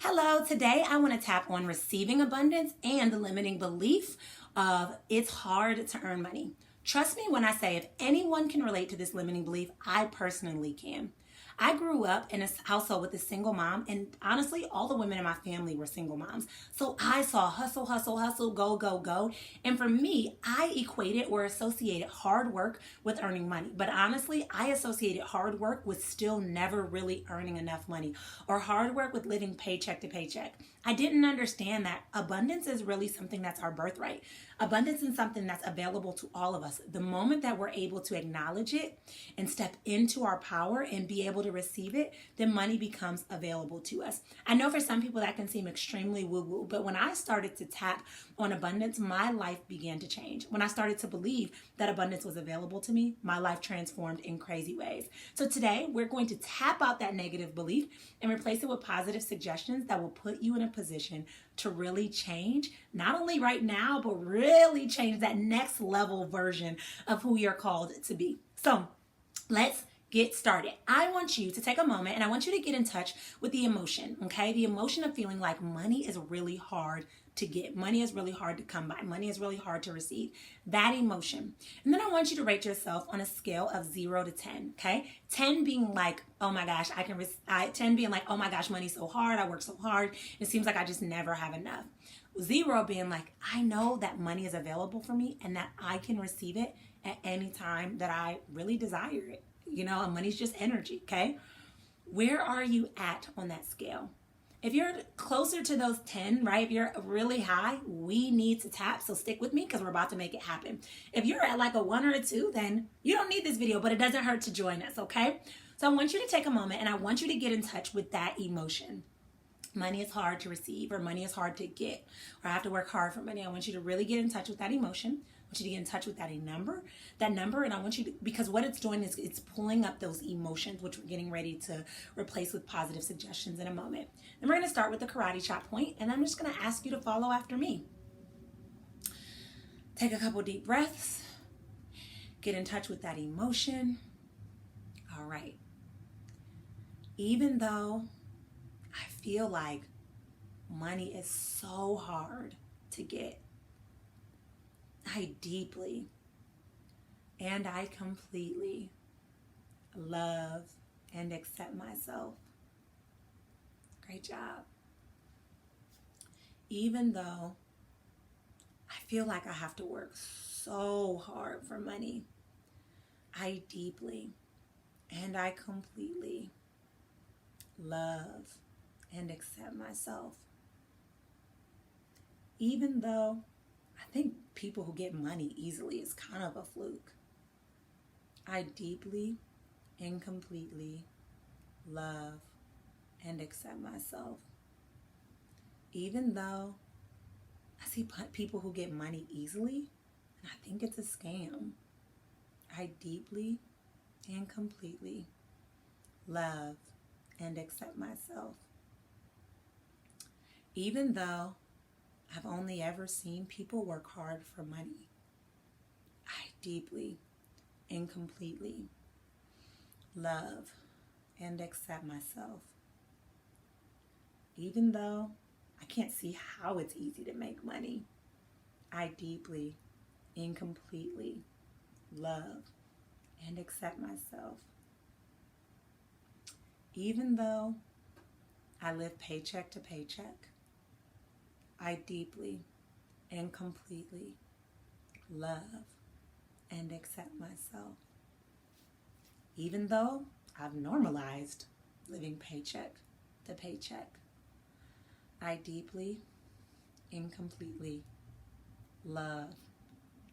Hello, today I want to tap on receiving abundance and the limiting belief of it's hard to earn money. Trust me when I say if anyone can relate to this limiting belief, I personally can. I grew up in a household with a single mom, and honestly, all the women in my family were single moms. So I saw hustle, hustle, hustle, go, go, go. And for me, I equated or associated hard work with earning money. But honestly, I associated hard work with still never really earning enough money, or hard work with living paycheck to paycheck. I didn't understand that abundance is really something that's our birthright. Abundance is something that's available to all of us. The moment that we're able to acknowledge it and step into our power and be able to receive it, then money becomes available to us. I know for some people that can seem extremely woo-woo, but when I started to tap on abundance, my life began to change. When I started to believe that abundance was available to me, my life transformed in crazy ways. So today, we're going to tap out that negative belief and replace it with positive suggestions that will put you in a position to really change, not only right now, but really change that next level version of who you're called to be. So let's get started. I want you to take a moment and I want you to get in touch with the emotion, okay? The emotion of feeling like money is really hard to get. Money is really hard to come by. Money is really hard to receive. That emotion. And then I want you to rate yourself on a scale of 0 to 10, okay? 10 being like, oh my gosh, 10 being like, oh my gosh, money's so hard. I work so hard. It seems like I just never have enough. 0 being like, I know that money is available for me and that I can receive it at any time that I really desire it. You know, money's just energy, okay? Where are you at on that scale? If you're closer to those 10, right, if you're really high, we need to tap. So stick with me because we're about to make it happen. If you're at like a 1 or a 2, then you don't need this video, but it doesn't hurt to join us, okay? So I want you to take a moment and I want you to get in touch with that emotion. Money is hard to receive, or money is hard to get, or I have to work hard for money. I want you to really get in touch with that emotion. I want you to get in touch with that number, and I want you to, because what it's doing is it's pulling up those emotions, which we're getting ready to replace with positive suggestions in a moment. Then we're going to start with the karate chop point, and I'm just going to ask you to follow after me. Take a couple deep breaths. Get in touch with that emotion. All right. Even though I feel like money is so hard to get, I deeply and I completely love and accept myself. Great job. Even though I feel like I have to work so hard for money, I deeply and I completely love and accept myself. Even though I think people who get money easily is kind of a fluke, I deeply and completely love and accept myself. Even though I see people who get money easily and I think it's a scam, I deeply and completely love and accept myself. Even though I've only ever seen people work hard for money, I deeply and completely love and accept myself. Even though I can't see how it's easy to make money, I deeply and completely love and accept myself. Even though I live paycheck to paycheck, I deeply and completely love and accept myself. Even though I've normalized living paycheck to paycheck, I deeply and completely love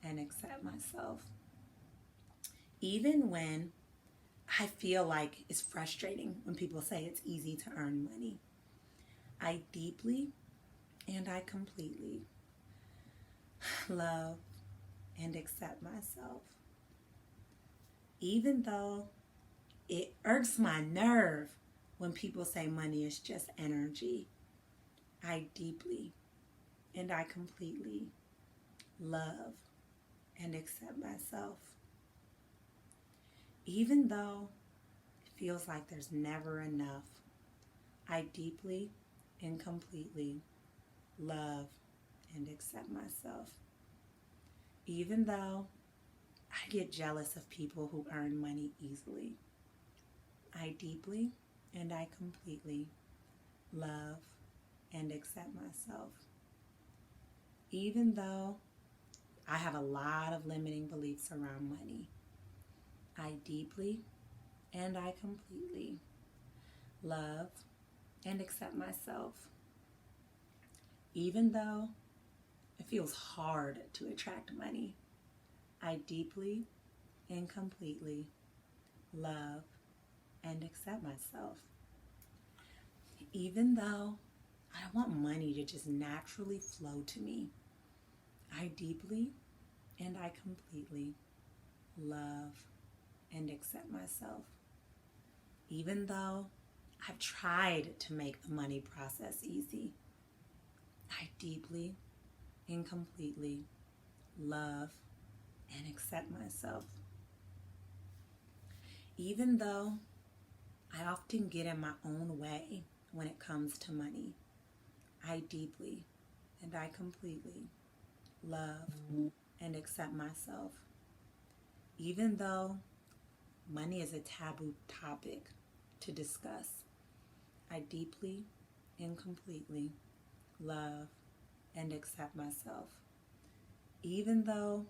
and accept myself. Even when I feel like it's frustrating when people say it's easy to earn money, I deeply and I completely love and accept myself. Even though it irks my nerve when people say money is just energy, I deeply and I completely love and accept myself. Even though it feels like there's never enough, I deeply and completely love and accept myself. Even though I get jealous of people who earn money easily, I deeply and I completely love and accept myself. Even though I have a lot of limiting beliefs around money, I deeply and I completely love and accept myself. Even though it feels hard to attract money, I deeply and completely love and accept myself. Even though I want money to just naturally flow to me, I deeply and I completely love and accept myself. Even though I've tried to make the money process easy, I deeply and completely love and accept myself. Even though I often get in my own way when it comes to money, I deeply and I completely love and accept myself. Even though money is a taboo topic to discuss, I deeply and completely love and accept myself. Even though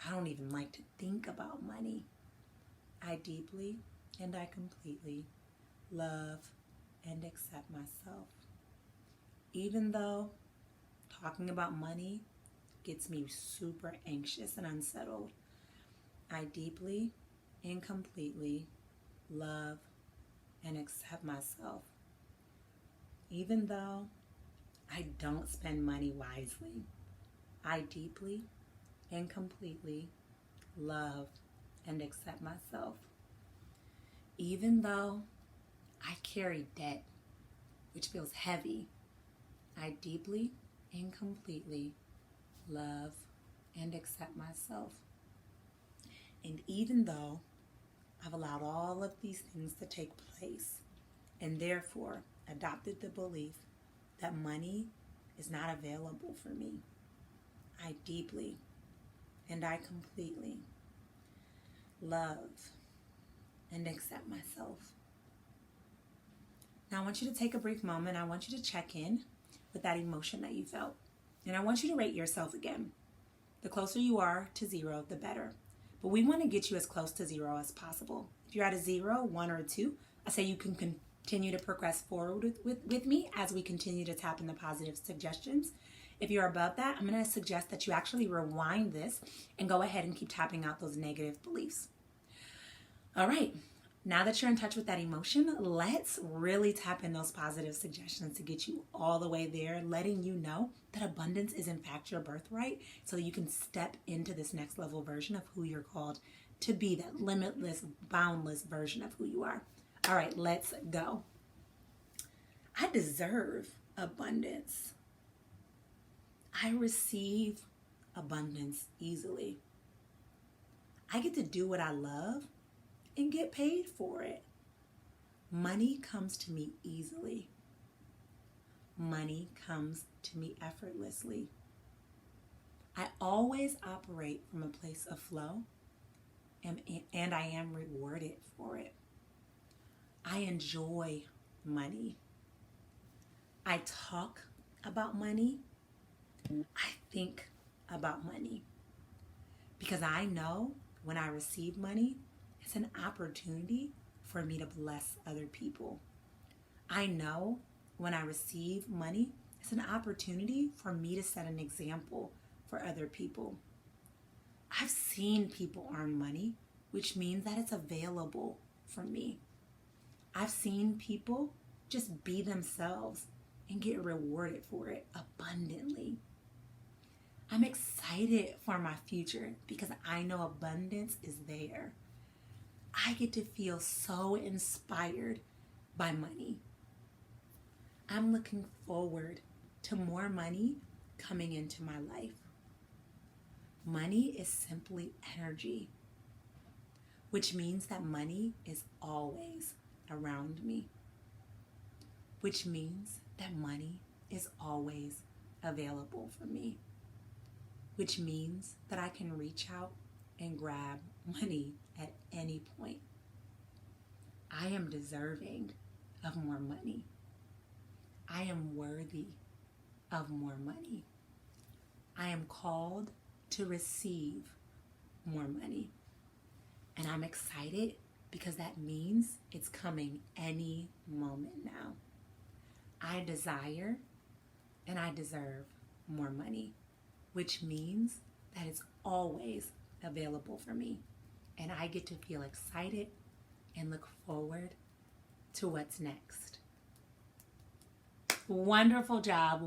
I don't even like to think about money, I deeply and I completely love and accept myself. Even though talking about money gets me super anxious and unsettled, I deeply and completely love and accept myself. Even though I don't spend money wisely, I deeply and completely love and accept myself. Even though I carry debt, which feels heavy, I deeply and completely love and accept myself. And even though I've allowed all of these things to take place and therefore adopted the belief that money is not available for me, I deeply and I completely love and accept myself. Now I want you to take a brief moment. I want you to check in with that emotion that you felt. And I want you to rate yourself again. The closer you are to 0, the better. But we want to get you as close to 0 as possible. If you're at a 0, 1, or 2, I say you can continue to progress forward with me as we continue to tap in the positive suggestions. If you're above that, I'm going to suggest that you actually rewind this and go ahead and keep tapping out those negative beliefs. All right. Now that you're in touch with that emotion, let's really tap in those positive suggestions to get you all the way there, letting you know that abundance is in fact your birthright so that you can step into this next level version of who you're called to be, that limitless, boundless version of who you are. All right, let's go. I deserve abundance. I receive abundance easily. I get to do what I love and get paid for it. Money comes to me easily. Money comes to me effortlessly. I always operate from a place of flow, and I am rewarded for it. I enjoy money. I talk about money. I think about money. Because I know when I receive money, it's an opportunity for me to bless other people. I know when I receive money, it's an opportunity for me to set an example for other people. I've seen people earn money, which means that it's available for me. I've seen people just be themselves and get rewarded for it abundantly. I'm excited for my future because I know abundance is there. I get to feel so inspired by money. I'm looking forward to more money coming into my life. Money is simply energy, which means that money is always around me, which means that money is always available for me, which means that I can reach out and grab money at any point. I am deserving of more money. I am worthy of more money. I am called to receive more money. And I'm excited because that means it's coming any moment now. I desire and I deserve more money, which means that it's always available for me. And I get to feel excited and look forward to what's next. Wonderful job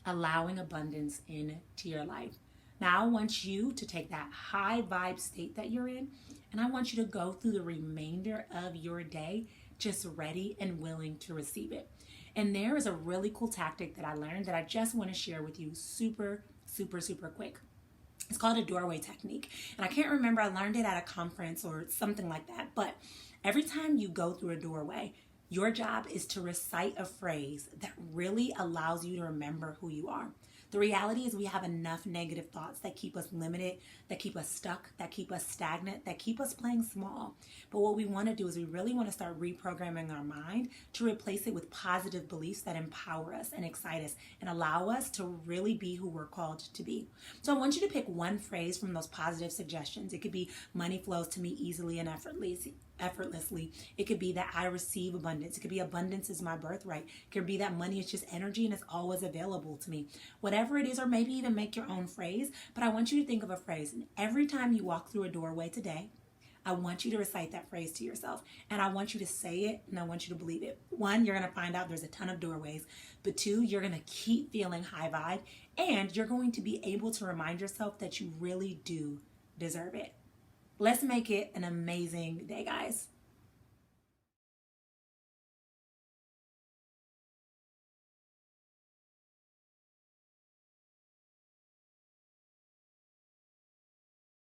allowing abundance into your life. Now I want you to take that high vibe state that you're in, and I want you to go through the remainder of your day just ready and willing to receive it. And there is a really cool tactic that I learned that I just want to share with you super quick. It's called a doorway technique. And I can't remember, I learned it at a conference or something like that. But every time you go through a doorway, your job is to recite a phrase that really allows you to remember who you are. The reality is we have enough negative thoughts that keep us limited, that keep us stuck, that keep us stagnant, that keep us playing small. But what we want to do is we really want to start reprogramming our mind to replace it with positive beliefs that empower us and excite us and allow us to really be who we're called to be. So I want you to pick one phrase from those positive suggestions. It could be money flows to me easily and effortlessly. It could be that I receive abundance. It could be abundance is my birthright. It could be that money is just energy and it's always available to me. Whatever it is, or maybe even make your own phrase, but I want you to think of a phrase. And every time you walk through a doorway today, I want you to recite that phrase to yourself. And I want you to say it and I want you to believe it. One, you're going to find out there's a ton of doorways. But two, you're going to keep feeling high vibe and you're going to be able to remind yourself that you really do deserve it. Let's make it an amazing day, guys.